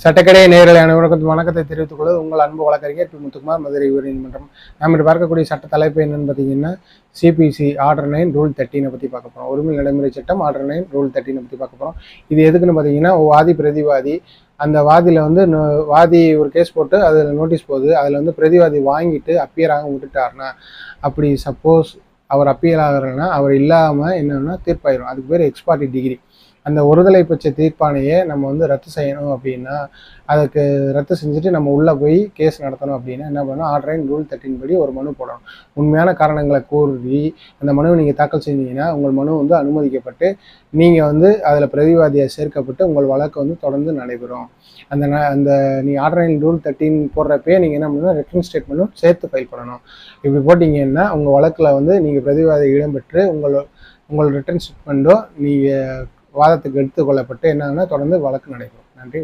சட்டக்கடை நேயர்களை அனைவருக்கும் வணக்கத்தை தெரிவித்துக் கொள்வது உங்கள் அன்பு வழக்கறிஞர் பி. முத்துக்குமார், மதுரை உயர்நீதிமன்றம். நாம் இன்று பார்க்கக்கூடிய சட்ட தலைப்பு என்னன்னு பார்த்தீங்கன்னா, சிபிசி ஆர்டர் 9 ரூல் 13 பற்றி பார்க்க போகிறோம். உரிமை நடைமுறை சட்டம் ஆர்டர் 9 ரூல் 13 பற்றி பார்க்க போகிறோம். இது எதுக்குன்னு பார்த்தீங்கன்னா, வாதி பிரதிவாதி, அந்த வாதியில் வாதி ஒரு கேஸ் போட்டு அதில் நோட்டீஸ் போகுது, அதில் பிரதிவாதி வாங்கிட்டு அப்பியர் ஆக விட்டுட்டாருன்னா, அப்படி சப்போஸ் அவர் அப்பியர் ஆகிறன்னா அவர் இல்லாமல் என்னன்னா தீர்ப்பாயிரும். அதுக்கு பேர் எக்ஸ்பார்ட்டி டிகிரி. அந்த ஒருதலை பட்ச தீர்ப்பானையே நம்ம ரத்து செய்யணும் அப்படின்னா, அதுக்கு ரத்து செஞ்சுட்டு நம்ம உள்ளே போய் கேஸ் நடத்தணும் அப்படின்னா என்ன பண்ணணும், ஆர்டர் 9 ரூல் 13 படி ஒரு மனு போடணும். உண்மையான காரணங்களை கூறி அந்த மனுவை நீங்கள் தாக்கல் செஞ்சீங்கன்னா உங்கள் மனு அனுமதிக்கப்பட்டு நீங்கள் அதில் பிரதிவாதியை சேர்க்கப்பட்டு உங்கள் வழக்கு தொடர்ந்து நடைபெறும். அந்த நீங்கள் ஆர்டர் 9 ரூல் 13 போடுறப்பே நீங்கள் என்ன பண்ணணும், ரிட்டர்ன் ஸ்டேட்மெண்ட்டும் சேர்த்து ஃபைல் பண்ணணும். இப்படி போட்டிங்கன்னா உங்கள் வழக்கில் நீங்கள் பிரதிவாதி இடம்பெற்று உங்கள் ரிட்டர்ன் ஸ்டேட்மெண்ட்டோ நீங்கள் வாதத்துக்கு எடுத்துக்கொள்ளப்பட்டு என்னன்னா தொடர்ந்து வழக்கு நடைபெறும். நன்றி.